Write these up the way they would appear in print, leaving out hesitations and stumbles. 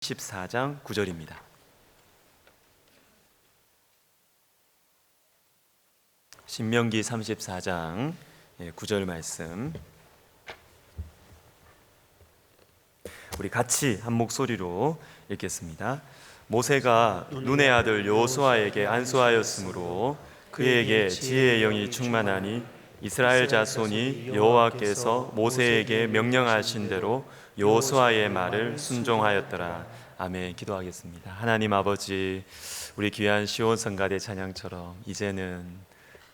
14장 9절입니다. 신명기 34장 9절 말씀, 우리 같이 한 목소리로 읽겠습니다. 모세가 눈의 아들 여호수아에게 안수하였으므로 그에게 지혜의 영이 충만하니 이스라엘 자손이 여호와께서 모세에게 명령하신 대로 여호수아의 말을 순종하였더라. 아멘. 기도하겠습니다. 하나님 아버지, 우리 귀한 시온 성가대 찬양처럼 이제는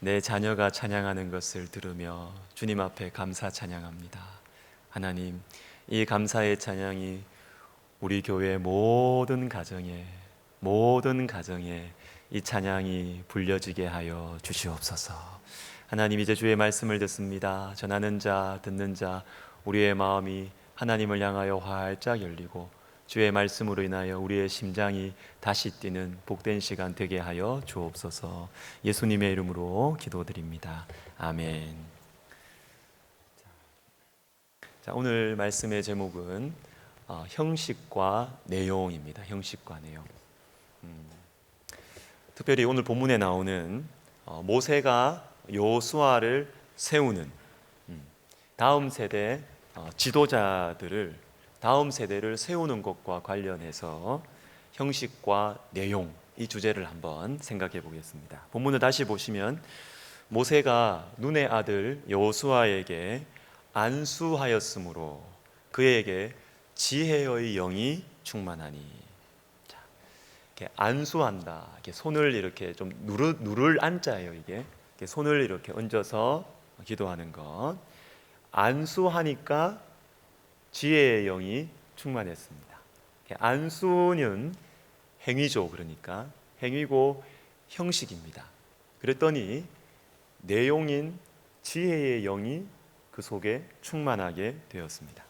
내 자녀가 찬양하는 것을 들으며 주님 앞에 감사 찬양합니다. 하나님, 이 감사의 찬양이 우리 교회 모든 가정에 이 찬양이 불려지게 하여 주시옵소서. 하나님, 이제 주의 말씀을 듣습니다. 전하는 자, 듣는 자, 우리의 마음이 하나님을 향하여 활짝 열리고 주의 말씀으로 인하여 우리의 심장이 다시 뛰는 복된 시간 되게 하여 주옵소서. 예수님의 이름으로 기도드립니다. 아멘. 자, 오늘 말씀의 제목은 형식과 내용입니다. 형식과 내용. 특별히 오늘 본문에 나오는 모세가 여호수아를 세우는 다음 세대 지도자들을, 다음 세대를 세우는 것과 관련해서 형식과 내용, 이 주제를 한번 생각해 보겠습니다. 본문을 다시 보시면 모세가 눈의 아들 여호수아에게 안수하였으므로 그에게 지혜의 영이 충만하니. 자, 이렇게 안수한다. 이렇게 손을 이렇게 좀 누를 안자예요. 이게 이렇게 손을 이렇게 얹어서 기도하는 것. 안수하니까 지혜의 영이 충만했습니다. 안수는 행위죠. 그러니까 행위고 형식입니다. 그랬더니 내용인 지혜의 영이 그 속에 충만하게 되었습니다.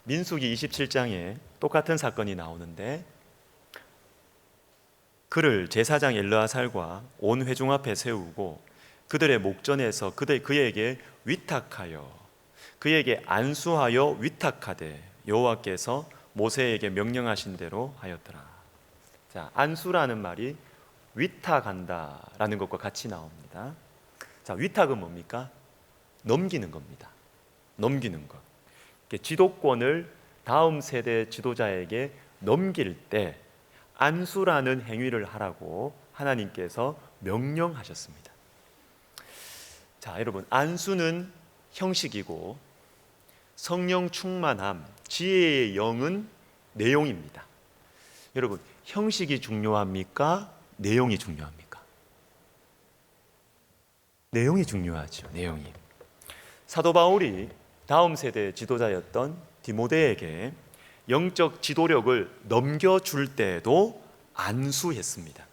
민수기 27장에 똑같은 사건이 나오는데, 그를 제사장 엘르아살과 온 회중 앞에 세우고 그들의 목전에서 그에게 위탁하여, 그에게 안수하여 위탁하되 여호와께서 모세에게 명령하신 대로 하였더라. 자, 안수라는 말이 위탁한다라는 것과 같이 나옵니다. 자, 위탁은 뭡니까? 넘기는 겁니다. 넘기는 것. 지도권을 다음 세대 지도자에게 넘길 때 안수라는 행위를 하라고 하나님께서 명령하셨습니다. 자, 여러분, 안수는 형식이고 성령 충만함, 지혜의 영은 내용입니다. 여러분, 형식이 중요합니까? 내용이 중요합니까? 내용이 중요하죠. 내용이. 사도 바울이 다음 세대 지도자였던 디모데에게 영적 지도력을 넘겨줄 때에도 안수했습니다.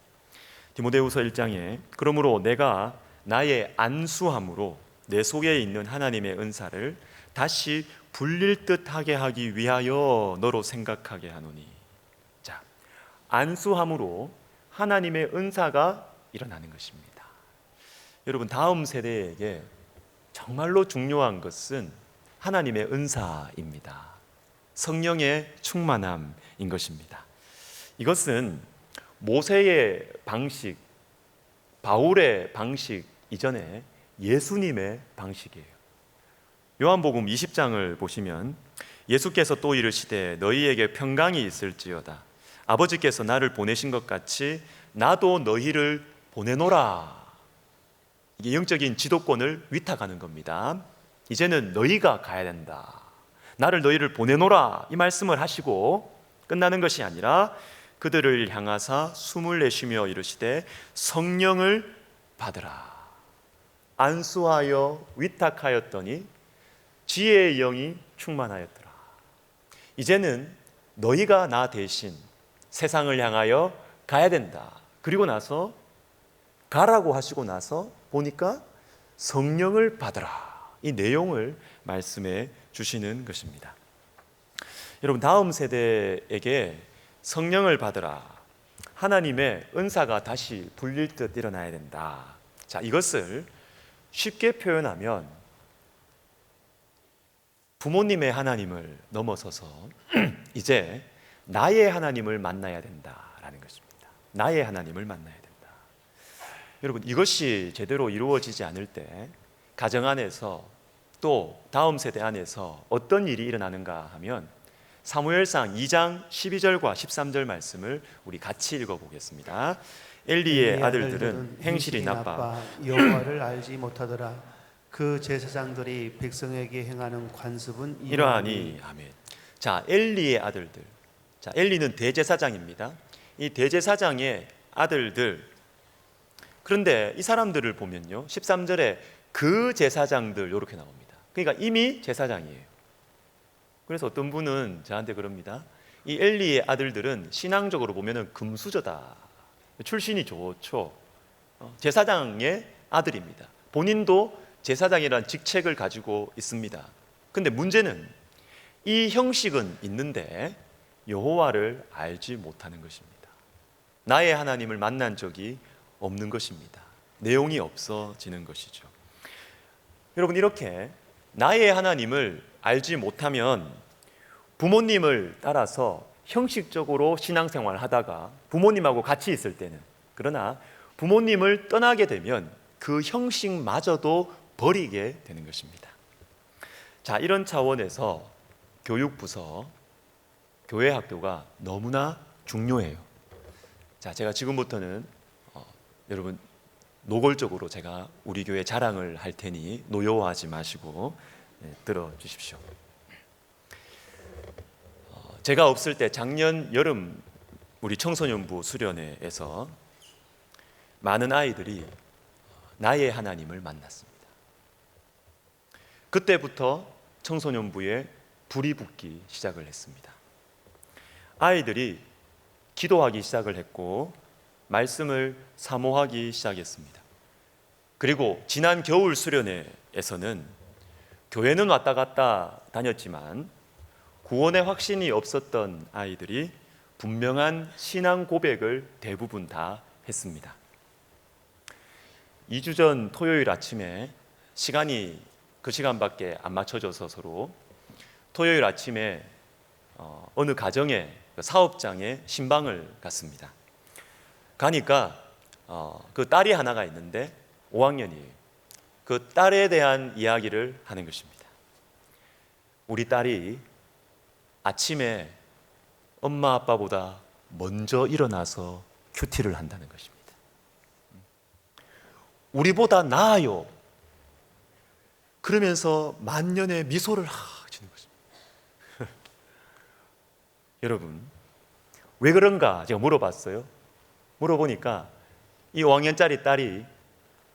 디모데후서 1장에 그러므로 내가 나의 안수함으로 내 속에 있는 하나님의 은사를 다시 불릴 듯하게 하기 위하여 너로 생각하게 하노니. 자, 안수함으로 하나님의 은사가 일어나는 것입니다. 여러분, 다음 세대에게 정말로 중요한 것은 하나님의 은사입니다. 성령의 충만함인 것입니다. 이것은 모세의 방식, 바울의 방식 이전에 예수님의 방식이에요. 요한복음 20장을 보시면 예수께서 또 이르시되 너희에게 평강이 있을지어다. 아버지께서 나를 보내신 것 같이 나도 너희를 보내노라. 이게 영적인 지도권을 위탁하는 겁니다. 이제는 너희가 가야 된다. 너희를 보내노라. 이 말씀을 하시고 끝나는 것이 아니라 그들을 향하사 숨을 내쉬며 이르시되 성령을 받으라. 안수하여 위탁하였더니 지혜의 영이 충만하였더라. 이제는 너희가 나 대신 세상을 향하여 가야 된다. 그리고 나서 가라고 하시고 나서 보니까 성령을 받으라. 이 내용을 말씀해 주시는 것입니다. 여러분, 다음 세대에게 성령을 받으라. 하나님의 은사가 다시 불릴 듯 일어나야 된다. 자, 이것을 쉽게 표현하면 부모님의 하나님을 넘어서서 이제 나의 하나님을 만나야 된다라는 것입니다. 나의 하나님을 만나야 된다. 여러분, 이것이 제대로 이루어지지 않을 때 가정 안에서 또 다음 세대 안에서 어떤 일이 일어나는가 하면 사무엘상 2장 12절과 13절 말씀을 우리 같이 읽어보겠습니다. 엘리의 아들들은 행실이 나빠 여호와를 알지 못하더라. 그 제사장들이 백성에게 행하는 관습은 이러하니. 아멘. 자, 엘리의 아들들. 자, 엘리는 대제사장입니다. 이 대제사장의 아들들. 그런데 이 사람들을 보면요, 13절에 그 제사장들 이렇게 나옵니다. 그러니까 이미 제사장이에요. 그래서 어떤 분은 저한테 그럽니다. 이 엘리의 아들들은 신앙적으로 보면은 금수저다. 출신이 좋죠. 제사장의 아들입니다. 본인도 제사장이라는 직책을 가지고 있습니다. 근데 문제는 이 형식은 있는데 여호와를 알지 못하는 것입니다. 나의 하나님을 만난 적이 없는 것입니다. 내용이 없어지는 것이죠. 여러분, 이렇게 나의 하나님을 알지 못하면 부모님을 따라서 형식적으로 신앙생활을 하다가 부모님하고 같이 있을 때는, 그러나 부모님을 떠나게 되면 그 형식마저도 버리게 되는 것입니다. 자, 이런 차원에서 교육부서, 교회 학교가 너무나 중요해요. 자, 제가 지금부터는 여러분 노골적으로 제가 우리 교회 자랑을 할 테니 노여워하지 마시고 들어주십시오. 제가 없을 때 작년 여름 우리 청소년부 수련회에서 많은 아이들이 나의 하나님을 만났습니다. 그때부터 청소년부에 불이 붙기 시작을 했습니다. 아이들이 기도하기 시작을 했고 말씀을 사모하기 시작했습니다. 그리고 지난 겨울 수련회에서는 교회는 왔다 갔다 다녔지만 구원의 확신이 없었던 아이들이 분명한 신앙 고백을 대부분 다 했습니다. 2주 전 토요일 아침에 시간이 그 시간밖에 안 맞춰져서 서로 토요일 아침에 어느 가정의 사업장에 신방을 갔습니다. 가니까 그 딸이 하나가 있는데 5학년이에요. 그 딸에 대한 이야기를 하는 것입니다. 우리 딸이 아침에 엄마 아빠보다 먼저 일어나서 큐티를 한다는 것입니다. 우리보다 나아요. 그러면서 만년의 미소를 지는 것입니다. 여러분, 왜 그런가 제가 물어봤어요. 물어보니까 이 5학년짜리 딸이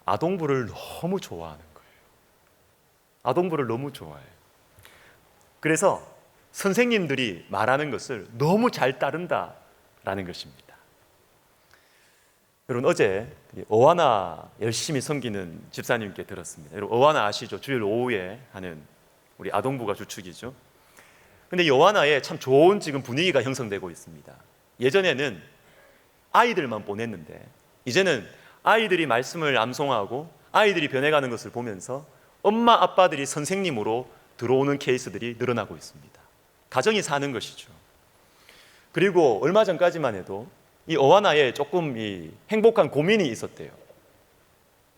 아동부를 너무 좋아하는 거예요. 아동부를 너무 좋아해요. 그래서 선생님들이 말하는 것을 너무 잘 따른다라는 것입니다. 여러분, 어제 어와나 열심히 섬기는 집사님께 들었습니다. 여러분, 어와나 아시죠? 주일 오후에 하는 우리 아동부가 주축이죠. 근데 이 어와나에 참 좋은 지금 분위기가 형성되고 있습니다. 예전에는 아이들만 보냈는데 이제는 아이들이 말씀을 암송하고 아이들이 변해가는 것을 보면서 엄마 아빠들이 선생님으로 들어오는 케이스들이 늘어나고 있습니다. 가정이 사는 것이죠. 그리고 얼마 전까지만 해도 이 어와나에 조금 이 행복한 고민이 있었대요.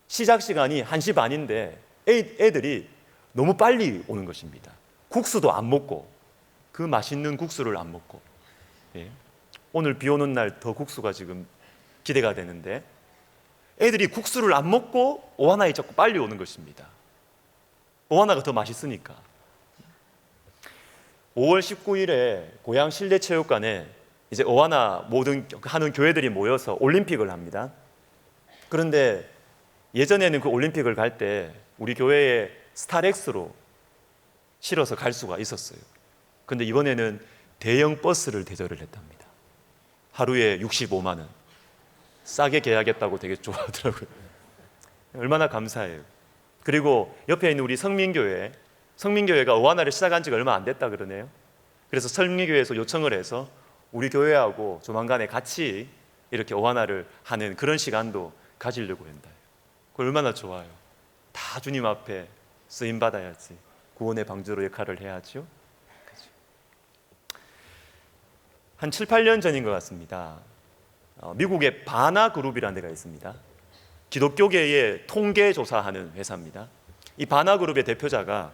시작 시간이 1시 반인데 애들이 너무 빨리 오는 것입니다. 국수도 안 먹고, 그 맛있는 국수를 안 먹고, 예. 오늘 비 오는 날 더 국수가 지금 기대가 되는데 애들이 국수를 안 먹고 어와나에 자꾸 빨리 오는 것입니다. 어와나가 더 맛있으니까. 5월 19일에 고양 실내체육관에 이제 어와나 모든 하는 교회들이 모여서 올림픽을 합니다. 그런데 예전에는 그 올림픽을 갈 때 우리 교회에 스타렉스로 실어서 갈 수가 있었어요. 그런데 이번에는 대형 버스를 대절을 했답니다. 하루에 65만 원. 싸게 계약했다고 되게 좋아하더라고요. 얼마나 감사해요. 그리고 옆에 있는 우리 성민교회가 어와나를 시작한 지가 얼마 안 됐다 그러네요. 그래서 성민교회에서 요청을 해서 우리 교회하고 조만간에 같이 이렇게 어와나를 하는 그런 시간도 가지려고 한다. 그거 얼마나 좋아요. 다 주님 앞에 쓰임 받아야지. 구원의 방주로 역할을 해야죠. 그렇죠? 한 7, 8년 전인 것 같습니다. 미국의 바나 그룹이라는 데가 있습니다. 기독교계의 통계 조사하는 회사입니다. 이 바나 그룹의 대표자가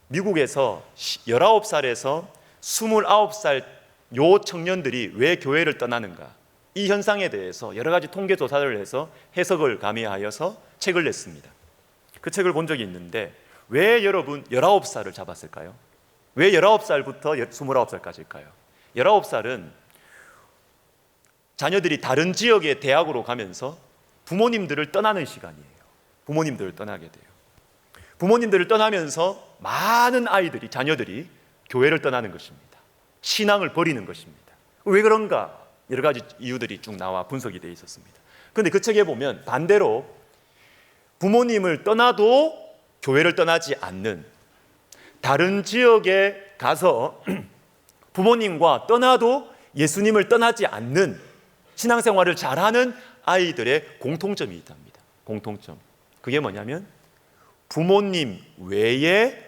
미국에서 19살에서 29살 요 청년들이 왜 교회를 떠나는가, 이 현상에 대해서 여러 가지 통계 조사를 해서 해석을 가미하여서 책을 냈습니다. 그 책을 본 적이 있는데, 왜 여러분 19살을 잡았을까요? 왜 19살부터 29살까지일까요? 19살은 자녀들이 다른 지역의 대학으로 가면서 부모님들을 떠나는 시간이에요. 부모님들을 떠나게 돼요. 부모님들을 떠나면서 많은 아이들이, 자녀들이 교회를 떠나는 것입니다. 신앙을 버리는 것입니다. 왜 그런가? 여러 가지 이유들이 쭉 나와 분석이 되어 있었습니다. 그런데 그 책에 보면 반대로 부모님을 떠나도 교회를 떠나지 않는, 다른 지역에 가서 부모님과 떠나도 예수님을 떠나지 않는 신앙생활을 잘하는 아이들의 공통점이 있답니다. 공통점. 그게 뭐냐면 부모님 외에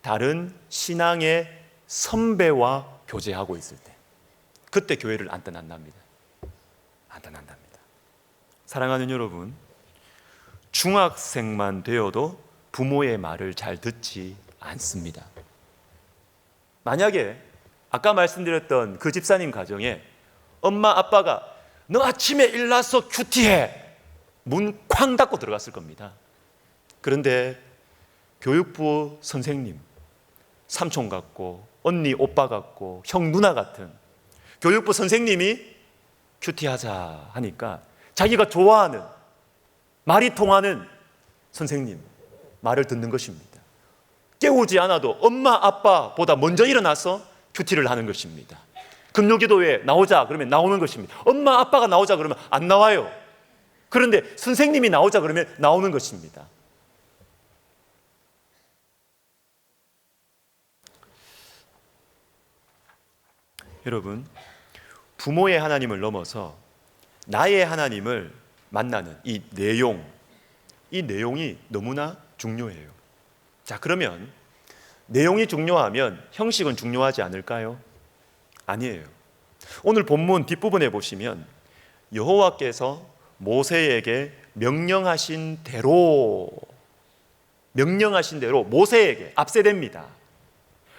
다른 신앙의 선배와 교제하고 있을 때, 그때 교회를 안 떠난답니다. 안 떠난답니다. 사랑하는 여러분, 중학생만 되어도 부모의 말을 잘 듣지 않습니다. 만약에 아까 말씀드렸던 그 집사님 가정에 엄마 아빠가 너 아침에 일어나서 큐티해, 문 쾅 닫고 들어갔을 겁니다. 그런데 교육부 선생님, 삼촌 같고 언니 오빠 같고 형 누나 같은 교육부 선생님이 큐티하자 하니까 자기가 좋아하는, 말이 통하는 선생님 말을 듣는 것입니다. 깨우지 않아도 엄마 아빠보다 먼저 일어나서 큐티를 하는 것입니다. 금요기도에 나오자 그러면 나오는 것입니다. 엄마 아빠가 나오자 그러면 안 나와요. 그런데 선생님이 나오자 그러면 나오는 것입니다. 여러분, 부모의 하나님을 넘어서 나의 하나님을 만나는 이 내용이 너무나 중요해요. 자, 그러면 내용이 중요하면 형식은 중요하지 않을까요? 아니에요. 오늘 본문 뒷부분에 보시면 여호와께서 모세에게 명령하신 대로 모세에게, 앞세대입니다.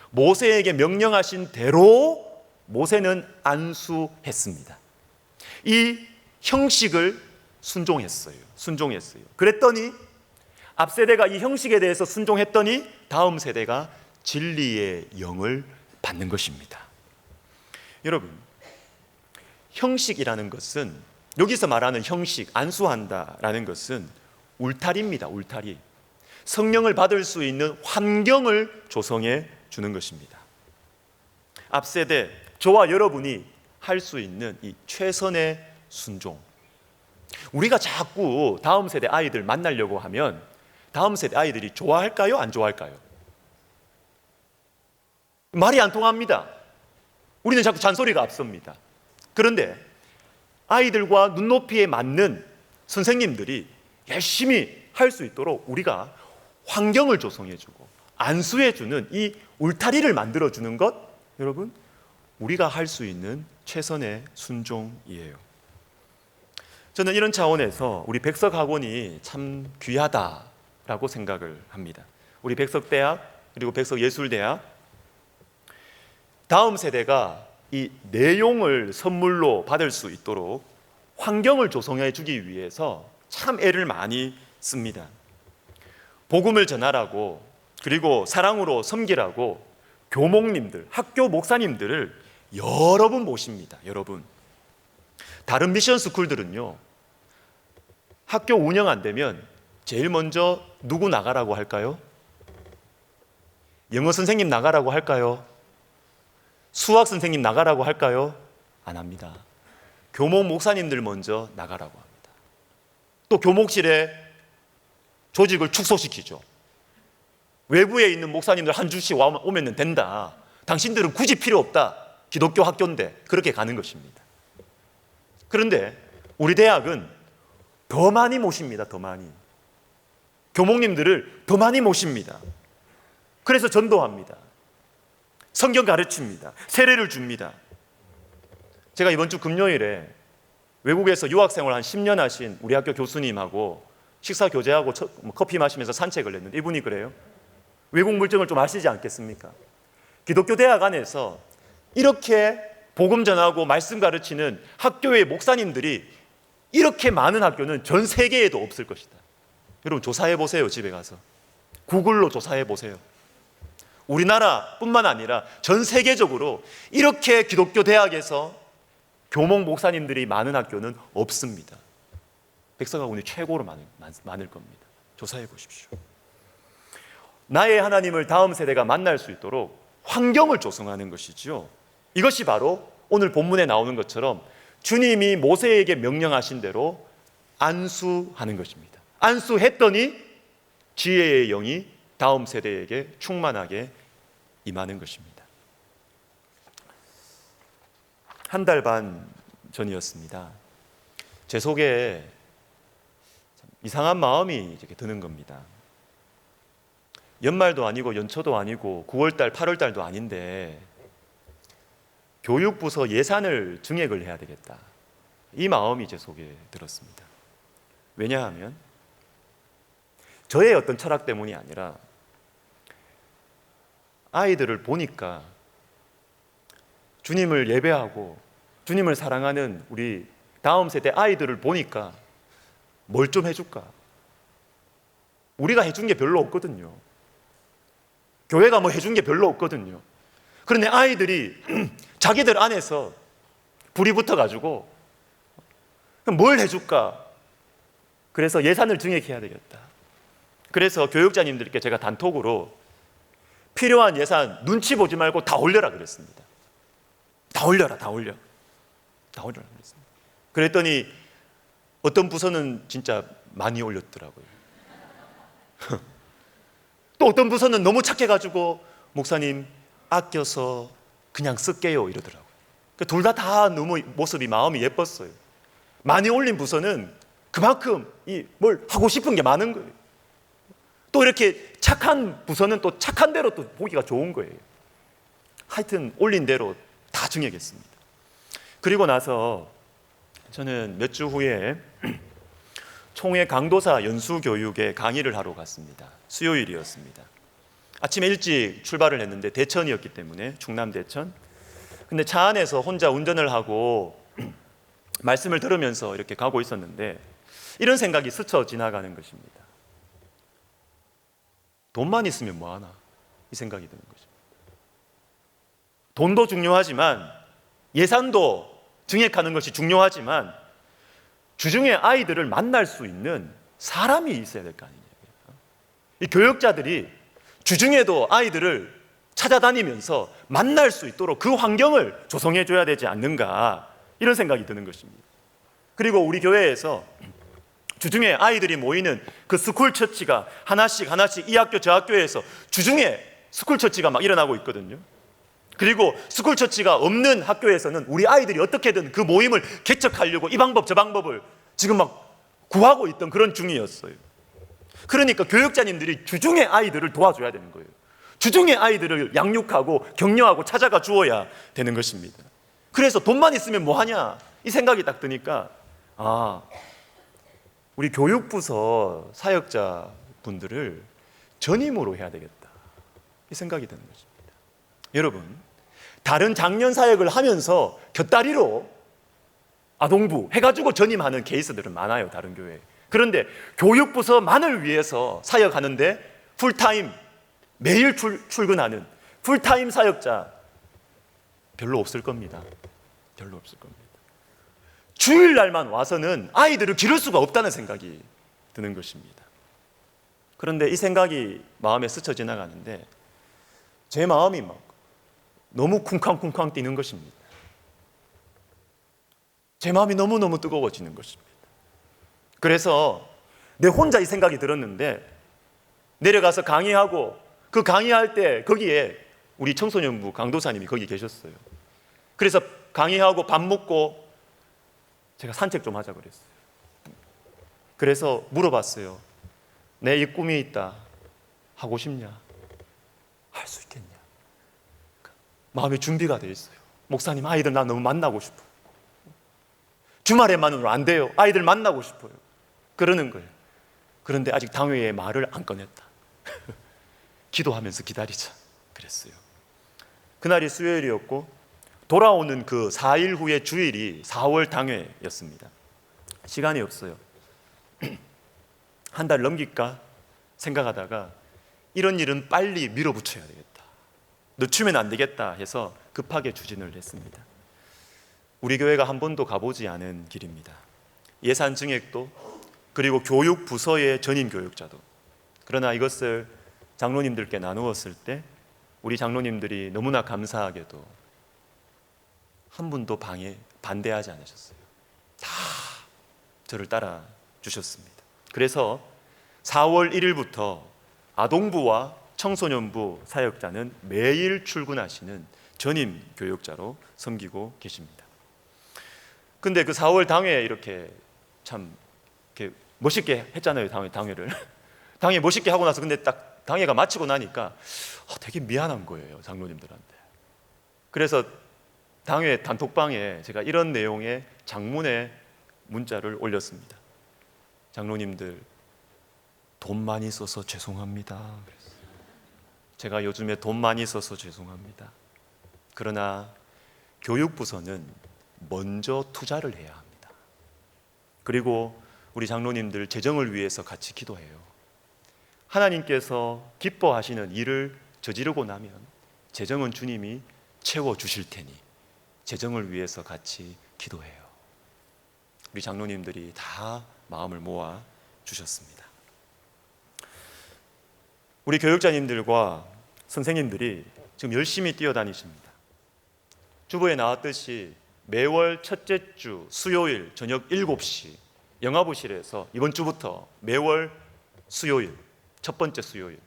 모세에게 명령하신 대로 모세는 안수했습니다. 이 형식을 순종했어요. 그랬더니 앞세대가 이 형식에 대해서 순종했더니 다음 세대가 진리의 영을 받는 것입니다. 여러분, 형식이라는 것은, 여기서 말하는 형식, 안수한다라는 것은 울타리입니다. 울타리. 성령을 받을 수 있는 환경을 조성해 주는 것입니다. 앞세대, 저와 여러분이 할 수 있는 이 최선의 순종. 우리가 자꾸 다음 세대 아이들 만나려고 하면 다음 세대 아이들이 좋아할까요? 안 좋아할까요? 말이 안 통합니다. 우리는 자꾸 잔소리가 앞섭니다. 그런데 아이들과 눈높이에 맞는 선생님들이 열심히 할 수 있도록 우리가 환경을 조성해주고 안수해주는 이 울타리를 만들어주는 것, 여러분, 우리가 할 수 있는 최선의 순종이에요. 저는 이런 차원에서 우리 백석학원이 참 귀하다라고 생각을 합니다. 우리 백석대학 그리고 백석예술대학, 다음 세대가 이 내용을 선물로 받을 수 있도록 환경을 조성해 주기 위해서 참 애를 많이 씁니다. 복음을 전하라고, 그리고 사랑으로 섬기라고 교목님들, 학교 목사님들을 여러 분 모십니다. 여러분, 다른 미션 스쿨들은요, 학교 운영 안 되면 제일 먼저 누구 나가라고 할까요? 영어 선생님 나가라고 할까요? 수학 선생님 나가라고 할까요? 안 합니다. 교목 목사님들 먼저 나가라고 합니다. 또 교목실에 조직을 축소시키죠. 외부에 있는 목사님들 한 주씩 오면 된다. 당신들은 굳이 필요 없다. 기독교 학교인데, 그렇게 가는 것입니다. 그런데 우리 대학은 더 많이 모십니다. 더 많이. 교목님들을 더 많이 모십니다. 그래서 전도합니다. 성경 가르칩니다. 세례를 줍니다. 제가 이번 주 금요일에 외국에서 유학생활 한 10년 하신 우리 학교 교수님하고 식사 교제하고 커피 마시면서 산책을 했는데 이분이 그래요. 외국 물정을 좀 아시지 않겠습니까? 기독교 대학 안에서 이렇게 복음 전하고 말씀 가르치는 학교의 목사님들이 이렇게 많은 학교는 전 세계에도 없을 것이다. 여러분 조사해 보세요. 집에 가서 구글로 조사해 보세요. 우리나라뿐만 아니라 전 세계적으로 이렇게 기독교 대학에서 교목 목사님들이 많은 학교는 없습니다. 백성가군이 최고로 많을 겁니다. 조사해 보십시오. 나의 하나님을 다음 세대가 만날 수 있도록 환경을 조성하는 것이죠. 이것이 바로 오늘 본문에 나오는 것처럼 주님이 모세에게 명령하신 대로 안수하는 것입니다. 안수했더니 지혜의 영이 다음 세대에게 충만하게 임하는 것입니다. 한 달 반 전이었습니다. 제 속에 이상한 마음이 이렇게 드는 겁니다. 연말도 아니고 연초도 아니고 9월달, 8월달도 아닌데 교육부서 예산을 증액을 해야 되겠다. 이 마음이 제 속에 들었습니다. 왜냐하면 저의 어떤 철학 때문이 아니라 아이들을 보니까 주님을 예배하고 주님을 사랑하는 우리 다음 세대 아이들을 보니까 뭘 좀 해줄까? 우리가 해준 게 별로 없거든요. 교회가 뭐 해준 게 별로 없거든요. 그런데 아이들이 자기들 안에서 불이 붙어가지고 뭘 해줄까? 그래서 예산을 증액해야 되겠다. 그래서 교육자님들께 제가 단톡으로 필요한 예산 눈치 보지 말고 다 올려라 그랬습니다. 다 올려라, 다 올려. 다 올려라 그랬습니다. 그랬더니 어떤 부서는 진짜 많이 올렸더라고요. 또 어떤 부서는 너무 착해가지고 목사님 아껴서 그냥 쓸게요 이러더라고요. 둘 다 너무 모습이 마음이 예뻤어요. 많이 올린 부서는 그만큼 뭘 하고 싶은 게 많은 거예요. 또 이렇게 착한 부서는 또 착한 대로 또 보기가 좋은 거예요. 하여튼 올린 대로 다 증액했습니다. 그리고 나서 저는 몇 주 후에 총회 강도사 연수교육에 강의를 하러 갔습니다. 수요일이었습니다. 아침에 일찍 출발을 했는데 대천이었기 때문에 충남 대천. 근데 차 안에서 혼자 운전을 하고 말씀을 들으면서 이렇게 가고 있었는데 이런 생각이 스쳐 지나가는 것입니다. 돈만 있으면 뭐하나 이 생각이 드는 거죠. 돈도 중요하지만 예산도 증액하는 것이 중요하지만 주중에 아이들을 만날 수 있는 사람이 있어야 될 거 아니냐. 이 교육자들이 주중에도 아이들을 찾아다니면서 만날 수 있도록 그 환경을 조성해 줘야 되지 않는가 이런 생각이 드는 것입니다. 그리고 우리 교회에서 주중에 아이들이 모이는 그 스쿨 처치가 하나씩 이 학교 저 학교에서 주중에 스쿨 처치가 막 일어나고 있거든요. 그리고 스쿨 처치가 없는 학교에서는 우리 아이들이 어떻게든 그 모임을 개척하려고 이 방법 저 방법을 지금 막 구하고 있던 그런 중이었어요. 그러니까 교육자님들이 주중에 아이들을 도와줘야 되는 거예요. 주중에 아이들을 양육하고 격려하고 찾아가 주어야 되는 것입니다. 그래서 돈만 있으면 뭐하냐 이 생각이 딱 드니까 우리 교육부서 사역자분들을 전임으로 해야 되겠다 이 생각이 드는 것입니다. 여러분, 다른 장년 사역을 하면서 곁다리로 아동부 해가지고 전임하는 케이스들은 많아요, 다른 교회에. 그런데 교육부서만을 위해서 사역하는데 풀타임 매일 출근하는 풀타임 사역자 별로 없을 겁니다. 별로 없을 겁니다. 주일날만 와서는 아이들을 기를 수가 없다는 생각이 드는 것입니다. 그런데 이 생각이 마음에 스쳐 지나가는데 제 마음이 막 너무 쿵쾅쿵쾅 뛰는 것입니다. 제 마음이 너무너무 뜨거워지는 것입니다. 그래서 내 혼자 이 생각이 들었는데 내려가서 강의하고 그 강의할 때 거기에 우리 청소년부 강도사님이 거기 계셨어요. 그래서 강의하고 밥 먹고 제가 산책 좀 하자 그랬어요. 그래서 물어봤어요. 내 이 꿈이 있다. 하고 싶냐? 할 수 있겠냐? 마음의 준비가 돼 있어요. 목사님, 아이들 나 너무 만나고 싶어. 주말에만으로 안 돼요. 아이들 만나고 싶어요. 그러는 거예요. 그런데 아직 당회의 말을 안 꺼냈다. 기도하면서 기다리자 그랬어요. 그날이 수요일이었고 돌아오는 그 4일 후의 주일이 4월 당회였습니다. 시간이 없어요. 한 달 넘길까 생각하다가 이런 일은 빨리 밀어붙여야 되겠다, 늦추면 안 되겠다 해서 급하게 추진을 했습니다. 우리 교회가 한 번도 가보지 않은 길입니다. 예산 증액도, 그리고 교육 부서의 전임 교육자도. 그러나 이것을 장로님들께 나누었을 때 우리 장로님들이 너무나 감사하게도 한 분도 반대하지 않으셨어요. 다 저를 따라 주셨습니다. 그래서 4월 1일부터 아동부와 청소년부 사역자는 매일 출근하시는 전임 교육자로 섬기고 계십니다. 근데 그 4월 당회 이렇게 참 이렇게 멋있게 했잖아요. 당회를. 당회 멋있게 하고 나서 근데 딱 당회가 마치고 나니까 되게 미안한 거예요, 장로님들한테. 그래서 당회 단톡방에 제가 이런 내용의 장문의 문자를 올렸습니다. 장로님들, 돈 많이 써서 죄송합니다. 그랬어요. 제가 요즘에 돈 많이 써서 죄송합니다. 그러나 교육부서는 먼저 투자를 해야 합니다. 그리고 우리 장로님들 재정을 위해서 같이 기도해요. 하나님께서 기뻐하시는 일을 저지르고 나면 재정은 주님이 채워주실 테니 재정을 위해서 같이 기도해요. 우리 장로님들이 다 마음을 모아 주셨습니다. 우리 교육자님들과 선생님들이 지금 열심히 뛰어다니십니다. 주보에 나왔듯이 매월 첫째 주 수요일 저녁 7시 영화부실에서 이번 주부터 매월 수요일, 첫 번째 수요일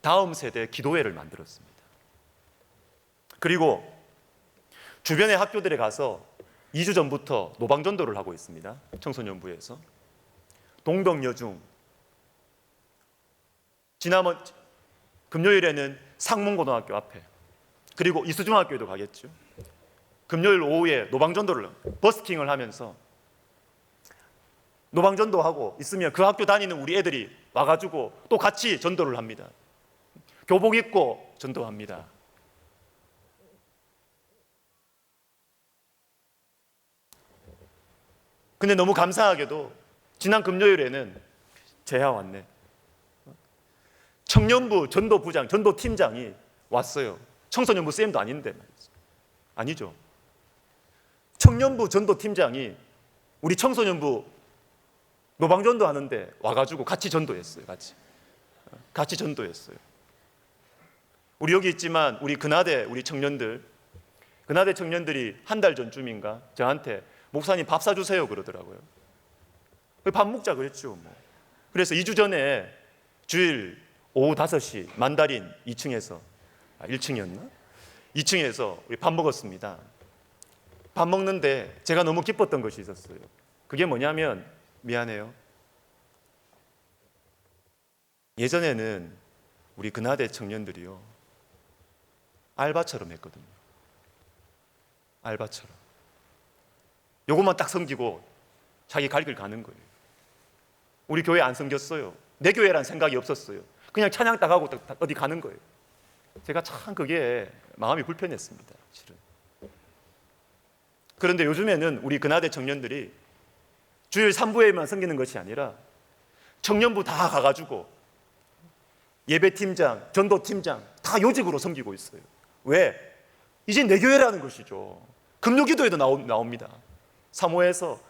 다음 세대 기도회를 만들었습니다. 그리고 주변의 학교들에 가서 2주 전부터 노방전도를 하고 있습니다. 청소년부에서 동덕여중, 지난번 금요일에는 상문고등학교 앞에, 그리고 이수중학교에도 가겠죠. 금요일 오후에 노방전도를, 버스킹을 하면서 노방전도하고 있으면 그 학교 다니는 우리 애들이 와가지고 또 같이 전도를 합니다. 교복 입고 전도합니다. 근데 너무 감사하게도 지난 금요일에는 재하 왔네. 청년부 전도부장, 전도팀장이 왔어요. 청소년부 쌤도 아닌데 말이죠. 아니죠. 청년부 전도팀장이 우리 청소년부 노방전도 하는데 와가지고 같이 전도했어요. 같이 전도했어요. 우리 여기 있지만 우리 근하대 우리 청년들, 근하대 청년들이 한 달 전쯤인가 저한테 목사님 밥 사주세요 그러더라고요. 밥 먹자 그랬죠. 뭐. 그래서 2주 전에 주일 오후 5시 만다린 2층에서 1층이었나? 2층에서 우리 밥 먹었습니다. 밥 먹는데 제가 너무 기뻤던 것이 있었어요. 그게 뭐냐면, 미안해요, 예전에는 우리 근하대 청년들이요 알바처럼 했거든요. 알바처럼 요것만 딱 섬기고 자기 갈 길 가는 거예요. 우리 교회 안 섬겼어요. 내 교회란 생각이 없었어요. 그냥 찬양 딱 하고 딱 어디 가는 거예요. 제가 참 그게 마음이 불편했습니다, 실은. 그런데 요즘에는 우리 근하대 청년들이 주일 3부에만 섬기는 것이 아니라 청년부 다 가가지고 예배팀장, 전도팀장 다 요직으로 섬기고 있어요. 왜? 이제 내 교회라는 것이죠. 금요기도에도 나옵니다. 사모에서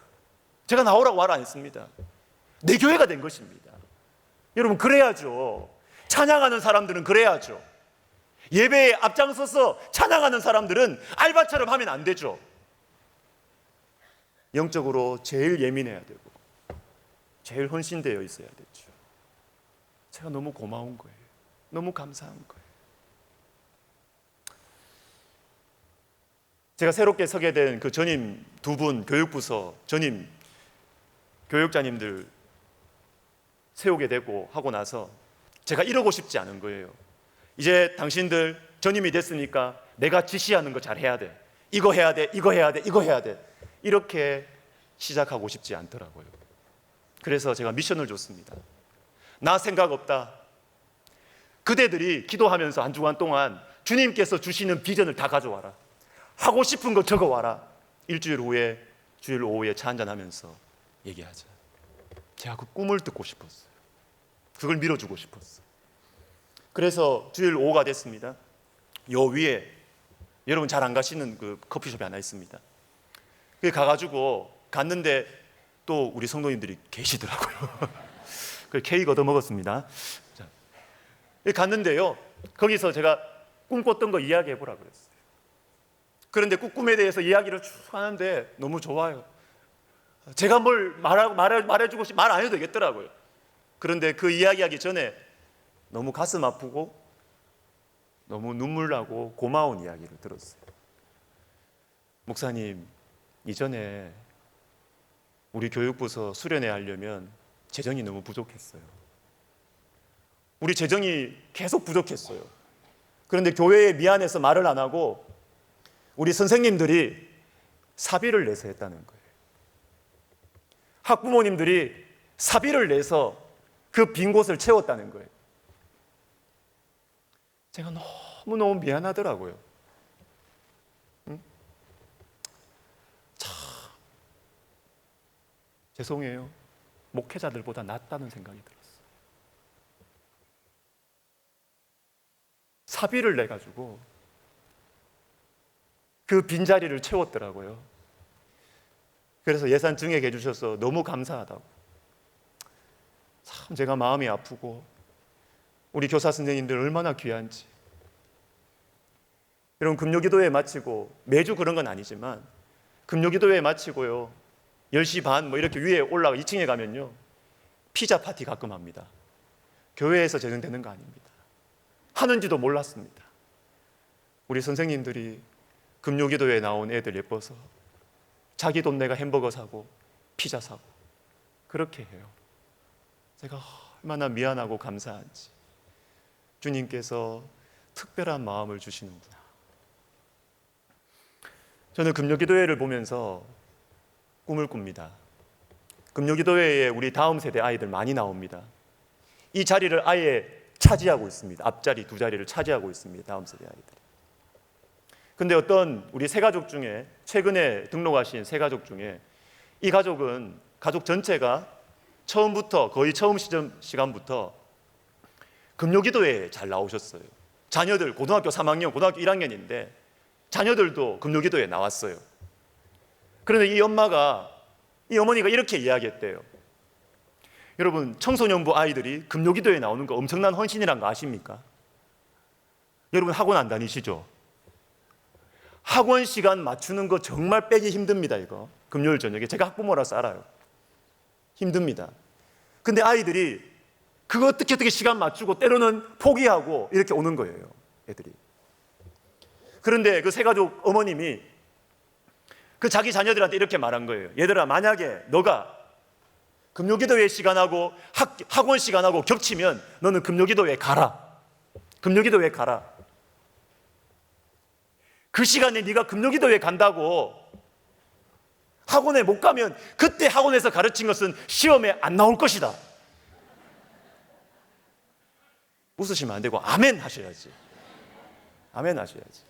제가 나오라고 말 안 했습니다. 내 교회가 된 것입니다. 여러분, 그래야죠. 찬양하는 사람들은 그래야죠. 예배에 앞장서서 찬양하는 사람들은 알바처럼 하면 안 되죠. 영적으로 제일 예민해야 되고 제일 헌신되어 있어야 되죠. 제가 너무 고마운 거예요. 너무 감사한 거예요. 제가 새롭게 서게 된 그 전임 두 분 교육부서 전임 교육자님들 세우게 되고 하고 나서 제가 이러고 싶지 않은 거예요. 이제 당신들 전임이 됐으니까 내가 지시하는 거 잘 해야 돼. 이거 해야 돼. 이거 해야 돼. 이거 해야 돼. 이렇게 시작하고 싶지 않더라고요. 그래서 제가 미션을 줬습니다. 나 생각 없다. 그대들이 기도하면서 한 주간 동안 주님께서 주시는 비전을 다 가져와라. 하고 싶은 거 적어와라. 일주일 후에 주일 오후에 차 한잔하면서 얘기하자. 제가 그 꿈을 듣고 싶었어요. 그걸 밀어주고 싶었어요. 그래서 주일 오후가 됐습니다. 요 위에 여러분 잘 안 가시는 그 커피숍이 하나 있습니다. 거기 가가지고 갔는데 또 우리 성도님들이 계시더라고요. 그 케이크 얻어 먹었습니다. 자, 갔는데요, 거기서 제가 꿈꿨던 거 이야기해 보라 그랬어요. 그런데 꿈에 대해서 이야기를 쭉 하는데 너무 좋아요. 제가 뭘 말해주고 말 안 해도 되겠더라고요. 그런데 그 이야기하기 전에 너무 가슴 아프고 너무 눈물 나고 고마운 이야기를 들었어요. 목사님, 이전에 우리 교육부서 수련회 하려면 재정이 너무 부족했어요. 우리 재정이 계속 부족했어요. 그런데 교회에 미안해서 말을 안 하고 우리 선생님들이 사비를 내서 했다는 거예요. 학부모님들이 사비를 내서 그 빈 곳을 채웠다는 거예요. 제가 너무너무 미안하더라고요. 참 죄송해요. 목회자들보다 낫다는 생각이 들었어요. 사비를 내가지고 그 빈자리를 채웠더라고요. 그래서 예산 증액해 주셔서 너무 감사하다고. 참 제가 마음이 아프고 우리 교사 선생님들 얼마나 귀한지. 여러분, 금요기도회 마치고 매주 그런 건 아니지만 금요기도회 마치고요 10시 반 뭐 이렇게 위에 올라가 2층에 가면요 피자 파티 가끔 합니다. 교회에서 제정되는 거 아닙니다. 하는지도 몰랐습니다. 우리 선생님들이 금요기도회에 나온 애들 예뻐서 자기 돈 내가 햄버거 사고 피자 사고 그렇게 해요. 제가 얼마나 미안하고 감사한지. 주님께서 특별한 마음을 주시는구나. 저는 금요기도회를 보면서 꿈을 꿉니다. 금요기도회에 우리 다음 세대 아이들 많이 나옵니다. 이 자리를 아예 차지하고 있습니다. 앞자리 두 자리를 차지하고 있습니다. 다음 세대 아이들. 근데 어떤 우리 세 가족 중에 최근에 등록하신 세 가족 중에 이 가족은 가족 전체가 처음부터 거의 처음 시간부터 금요기도회에 잘 나오셨어요. 자녀들 고등학교 3학년, 고등학교 1학년인데 자녀들도 금요기도회에 나왔어요. 그런데 이 어머니가 이렇게 이야기했대요. 여러분, 청소년부 아이들이 금요기도회에 나오는 거 엄청난 헌신이란 거 아십니까? 여러분 학원 안 다니시죠? 학원 시간 맞추는 거 정말 빼기 힘듭니다. 이거 금요일 저녁에 제가 학부모라서 알아요. 힘듭니다. 근데 아이들이 그거 어떻게 시간 맞추고 때로는 포기하고 이렇게 오는 거예요. 애들이. 그런데 그 세 가족 어머님이 그 자기 자녀들한테 이렇게 말한 거예요. 얘들아, 만약에 너가 금요기도회 시간하고 학원 시간하고 겹치면 너는 금요기도회 가라. 금요기도회 가라. 그 시간에 네가 금요기도회 간다고 학원에 못 가면 그때 학원에서 가르친 것은 시험에 안 나올 것이다. 웃으시면 안 되고 아멘 하셔야지. 아멘 하셔야지.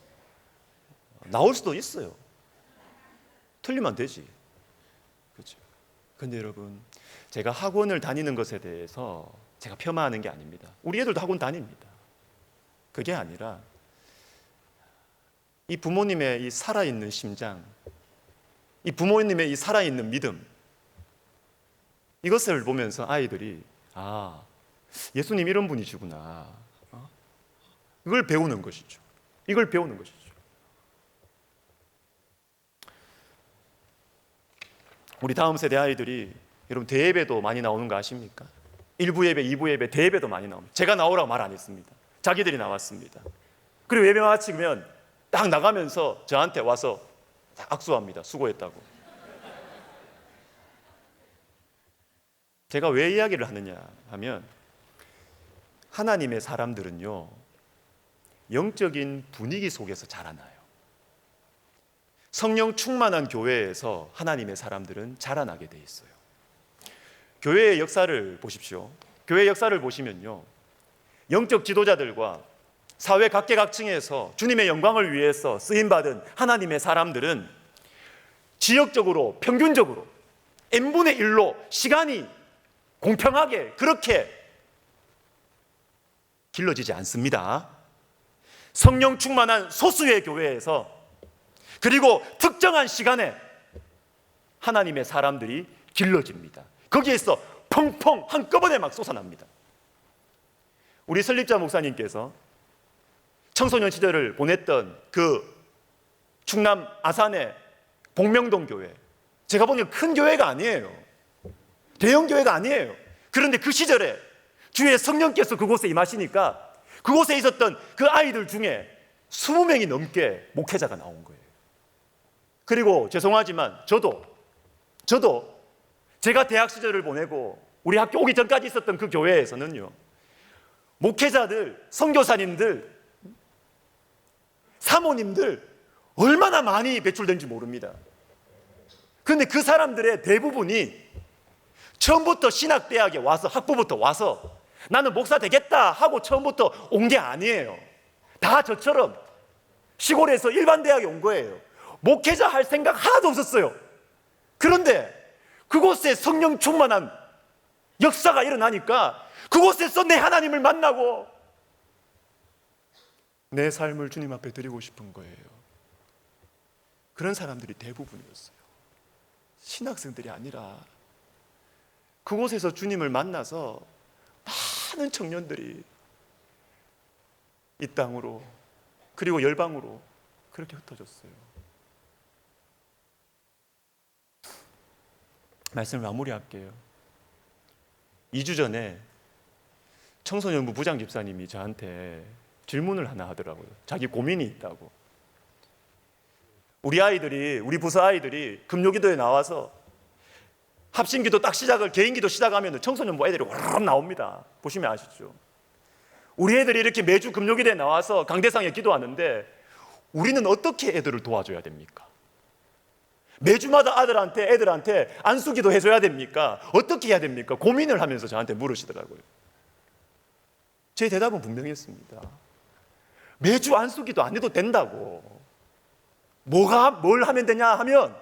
나올 수도 있어요. 틀리면 되지. 그렇죠. 근데 여러분, 제가 학원을 다니는 것에 대해서 제가 폄하하는 게 아닙니다. 우리 애들도 학원 다닙니다. 그게 아니라 이 부모님의 이 살아있는 심장, 이 부모님의 이 살아있는 믿음, 이것을 보면서 아이들이 예수님 이런 분이시구나. 이걸 배우는 것이죠. 이걸 배우는 것이죠. 우리 다음 세대 아이들이 여러분 대예배도 많이 나오는 거 아십니까? 1부 예배, 2부 예배, 대예배도 많이 나옵니다. 제가 나오라고 말 안 했습니다. 자기들이 나왔습니다. 그리고 예배 마치면 딱 나가면서 저한테 와서 악수합니다. 수고했다고. 제가 왜 이야기를 하느냐 하면 하나님의 사람들은요 영적인 분위기 속에서 자라나요. 성령 충만한 교회에서 하나님의 사람들은 자라나게 돼 있어요. 교회의 역사를 보십시오. 교회의 역사를 보시면요, 영적 지도자들과 사회 각계각층에서 주님의 영광을 위해서 쓰임받은 하나님의 사람들은 지역적으로 평균적으로 n분의 1로 시간이 공평하게 그렇게 길러지지 않습니다. 성령 충만한 소수의 교회에서 그리고 특정한 시간에 하나님의 사람들이 길러집니다. 거기에서 펑펑 한꺼번에 막 솟아납니다. 우리 설립자 목사님께서 청소년 시절을 보냈던 그 충남 아산의 복명동 교회, 제가 보기엔 큰 교회가 아니에요. 대형 교회가 아니에요. 그런데 그 시절에 주의 성령께서 그곳에 임하시니까 그곳에 있었던 그 아이들 중에 20명이 넘게 목회자가 나온 거예요. 그리고 죄송하지만 저도 제가 대학 시절을 보내고 우리 학교 오기 전까지 있었던 그 교회에서는요, 목회자들, 선교사님들, 사모님들 얼마나 많이 배출된지 모릅니다. 그런데 그 사람들의 대부분이 처음부터 신학대학에 와서, 학부부터 와서 나는 목사 되겠다 하고 처음부터 온 게 아니에요. 다 저처럼 시골에서 일반 대학에 온 거예요. 목회자 할 생각 하나도 없었어요. 그런데 그곳에 성령 충만한 역사가 일어나니까 그곳에서 내 하나님을 만나고 내 삶을 주님 앞에 드리고 싶은 거예요. 그런 사람들이 대부분이었어요. 신학생들이 아니라 그곳에서 주님을 만나서 많은 청년들이 이 땅으로 그리고 열방으로 그렇게 흩어졌어요. 말씀을 마무리할게요. 2주 전에 청소년부 부장 집사님이 저한테 질문을 하나 하더라고요. 자기 고민이 있다고. 우리 부서 아이들이 금요기도에 나와서 합심기도 딱 개인기도 시작하면 청소년부 애들이 와르르 나옵니다. 보시면 아시죠? 우리 애들이 이렇게 매주 금요기도에 나와서 강대상에 기도하는데 우리는 어떻게 애들을 도와줘야 됩니까? 매주마다 애들한테 안수기도 해줘야 됩니까? 어떻게 해야 됩니까? 고민을 하면서 저한테 물으시더라고요. 제 대답은 분명했습니다. 매주 안수기도 안 해도 된다고. 뭘 하면 되냐 하면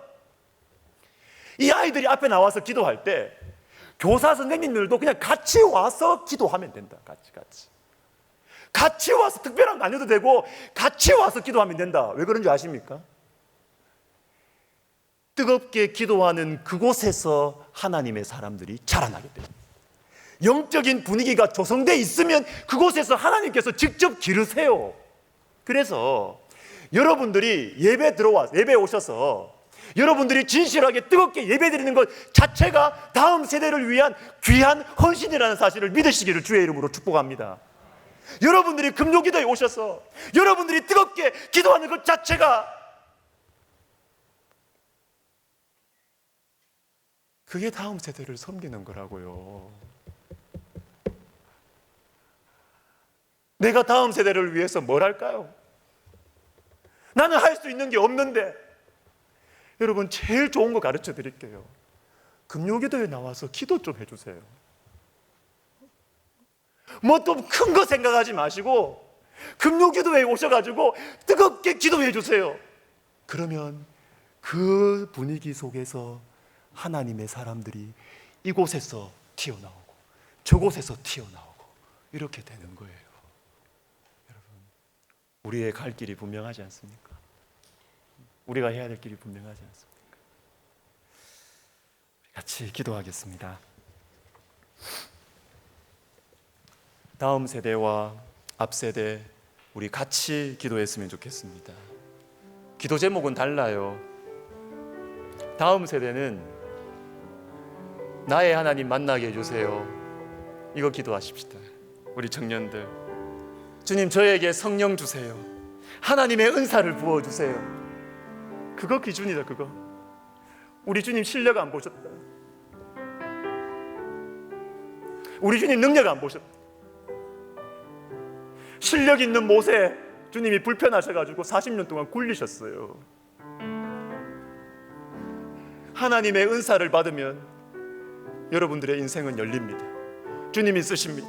이 아이들이 앞에 나와서 기도할 때 교사 선생님들도 그냥 같이 와서 기도하면 된다. 같이 와서 특별한 거 아니어도 되고 같이 와서 기도하면 된다. 왜 그런지 아십니까? 뜨겁게 기도하는 그곳에서 하나님의 사람들이 자라나게 됩니다. 영적인 분위기가 조성되어 있으면 그곳에서 하나님께서 직접 기르세요. 그래서 여러분들이 예배 오셔서 여러분들이 진실하게 뜨겁게 예배드리는 것 자체가 다음 세대를 위한 귀한 헌신이라는 사실을 믿으시기를 주의 이름으로 축복합니다. 여러분들이 금요기도에 오셔서 여러분들이 뜨겁게 기도하는 것 자체가 그게 다음 세대를 섬기는 거라고요. 내가 다음 세대를 위해서 뭘 할까요? 나는 할 수 있는 게 없는데 여러분 제일 좋은 거 가르쳐 드릴게요. 금요기도에 나와서 기도 좀 해주세요. 뭐 좀 큰 거 생각하지 마시고 금요기도에 오셔가지고 뜨겁게 기도해 주세요. 그러면 그 분위기 속에서 하나님의 사람들이 이곳에서 튀어나오고 저곳에서 튀어나오고 이렇게 되는 거예요. 여러분, 우리의 갈 길이 분명하지 않습니까? 우리가 해야 될 길이 분명하지 않습니까? 같이 기도하겠습니다. 다음 세대와 앞 세대 우리 같이 기도했으면 좋겠습니다. 기도 제목은 달라요. 다음 세대는 나의 하나님 만나게 해주세요. 이거 기도하십시다. 우리 청년들, 주님 저에게 성령 주세요. 하나님의 은사를 부어주세요. 그거 기준이다. 그거. 우리 주님 실력 안 보셨다. 우리 주님 능력 안 보셨다. 실력 있는 모세 주님이 불편하셔가지고 40년 동안 굴리셨어요. 하나님의 은사를 받으면 여러분들의 인생은 열립니다. 주님이 쓰십니다.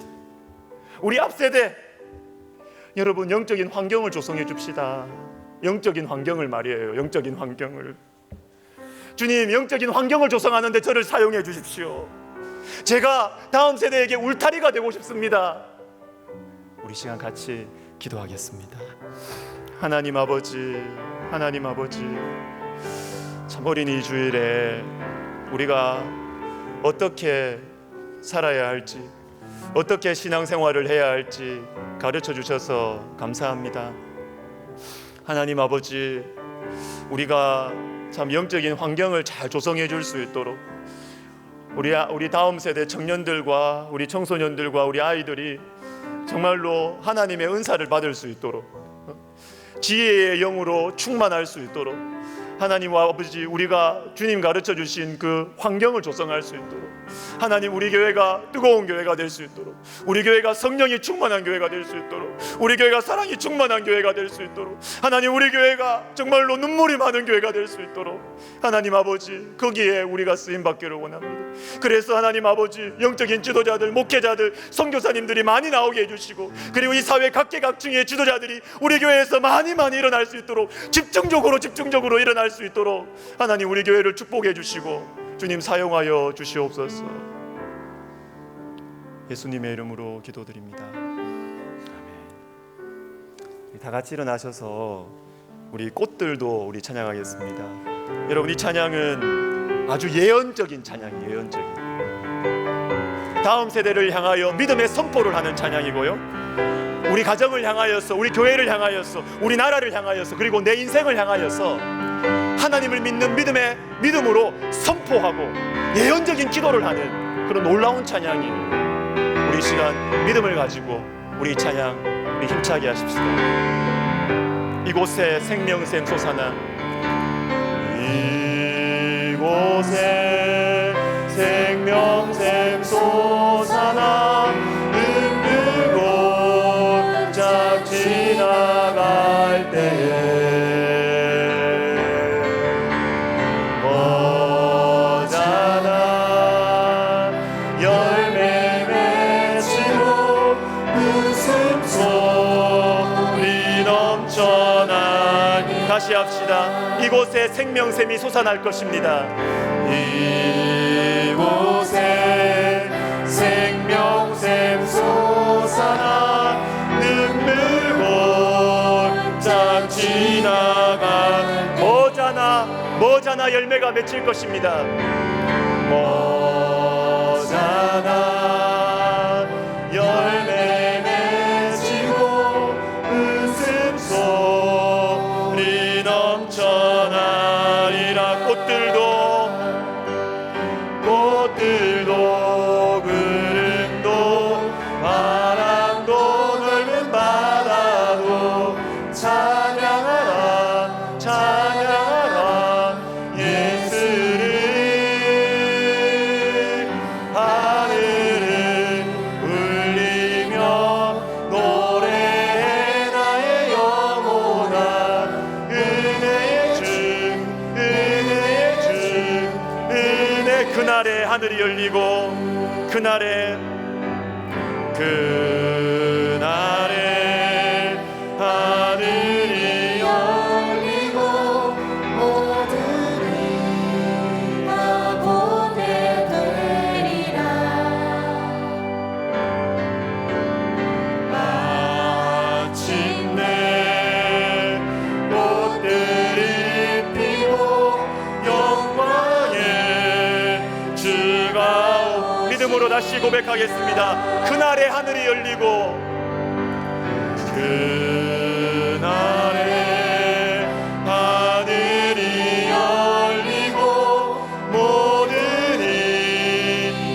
우리 앞세대 여러분 영적인 환경을 조성해 줍시다. 영적인 환경을 말이에요. 영적인 환경을. 주님, 영적인 환경을 조성하는데 저를 사용해 주십시오. 제가 다음 세대에게 울타리가 되고 싶습니다. 우리 시간 같이 기도하겠습니다. 하나님 아버지, 하나님 아버지, 참 어린 이 주일에 우리가 어떻게 살아야 할지, 어떻게 신앙생활을 해야 할지 가르쳐 주셔서 감사합니다. 하나님 아버지, 우리가 참 영적인 환경을 잘 조성해 줄 수 있도록 우리 다음 세대 청년들과 우리 청소년들과 우리 아이들이 정말로 하나님의 은사를 받을 수 있도록, 지혜의 영으로 충만할 수 있도록 하나님 아버지, 우리가 주님 가르쳐 주신 그 환경을 조성할 수 있도록, 하나님 우리 교회가 뜨거운 교회가 될 수 있도록, 우리 교회가 성령이 충만한 교회가 될 수 있도록, 우리 교회가 사랑이 충만한 교회가 될 수 있도록, 하나님 우리 교회가 정말로 눈물이 많은 교회가 될 수 있도록 하나님 아버지, 거기에 우리가 쓰임 받기를 원합니다. 그래서 하나님 아버지, 영적인 지도자들, 목회자들, 선교사님들이 많이 나오게 해주시고, 그리고 이 사회 각계각층의 지도자들이 우리 교회에서 많이 일어날 수 있도록, 집중적으로 일어날 수 있도록 하나님 우리 교회를 축복해 주시고 주님 사용하여 주시옵소서. 예수님의 이름으로 기도드립니다. 아멘. 다 같이 일어나셔서 우리 꽃들도 우리 찬양하겠습니다. 여러분, 이 찬양은 아주 예언적인 찬양이에요. 예언적인, 다음 세대를 향하여 믿음의 선포를 하는 찬양이고요, 우리 가정을 향하여서, 우리 교회를 향하여서, 우리 나라를 향하여서, 그리고 내 인생을 향하여서 하나님을 믿는 믿음으로 선포하고 예언적인 기도를 하는 그런 놀라운 찬양이에요. 우리 시간 믿음을 가지고 우리 찬양 우리 힘차게 하십시다. 이곳에 생명샘 솟아나, 이곳에 생명샘 솟아나 흙들고 쫙 지나갈 때에 머자나 열매 맺히고 웃음소리 넘쳐나니, 다시 합시다. 이곳에 생명샘이 솟아날 것입니다. 이곳에 생명샘 솟아나 눈물고 쫙 지나간 머자나 열매가 맺힐 것입니다. 머자나 열매 맺히고 웃음소리 넘쳐나리라. 꽃들도 구름도 바람도 넓은 바다도 찬양하라 찬양하라 예수를. 하늘을 울리며 노래해 나의 영혼아, 은혜의 주 은혜. 그날에 하늘이 열리고, 그날에 하늘이 열리고 모든 다 보게 되리라. 마침내 꽃들이 피고 영광의 주가 믿음으로 다시 고백하겠습니다. 그날에 하늘이 열리고, 그날에 하늘이 열리고 모든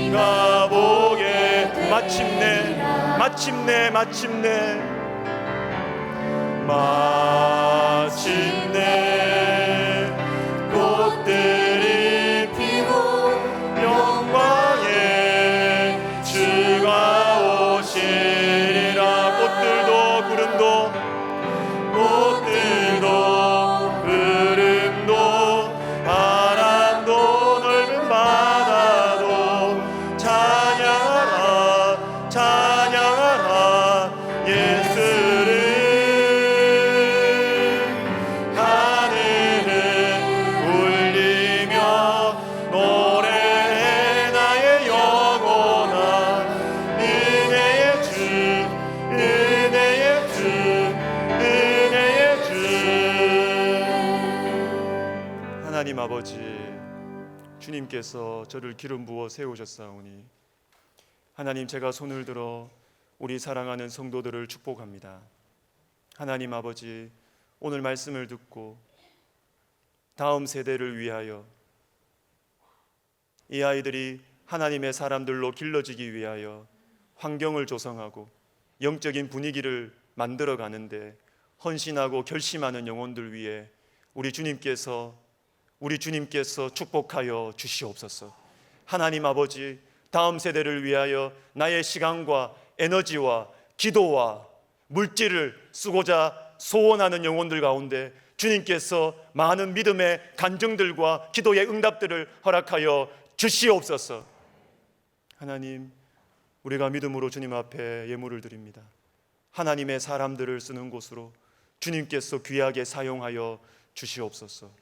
이가 보게. 마침내 꽃들이 피고 영광의 주가 오시리라. 꽃들도 구름도 바람도 하나님 아버지, 주님께서 저를 기름 부어 세우셨사오니 하나님, 제가 손을 들어 우리 사랑하는 성도들을 축복합니다. 하나님 아버지, 오늘 말씀을 듣고 다음 세대를 위하여 이 아이들이 하나님의 사람들로 길러지기 위하여 환경을 조성하고 영적인 분위기를 만들어 가는데 헌신하고 결심하는 영혼들 위해 우리 주님께서 축복하여 주시옵소서. 하나님 아버지, 다음 세대를 위하여 나의 시간과 에너지와 기도와 물질을 쓰고자 소원하는 영혼들 가운데 주님께서 많은 믿음의 간증들과 기도의 응답들을 허락하여 주시옵소서. 하나님, 우리가 믿음으로 주님 앞에 예물을 드립니다. 하나님의 사람들을 쓰는 곳으로 주님께서 귀하게 사용하여 주시옵소서.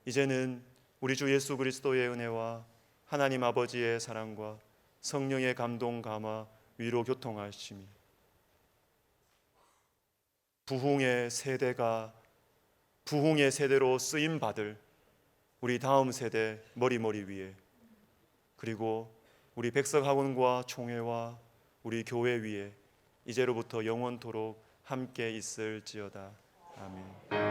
이제는 우리 주 예수 그리스도의 은혜와 하나님 아버지의 사랑과 성령의 감동, 감화, 위로, 교통하심이 부흥의 세대로 쓰임 받을 우리 다음 세대 머리 위에, 그리고 우리 백석학원과 총회와 우리 교회 위에 이제로부터 영원토록 함께 있을지어다. 아멘.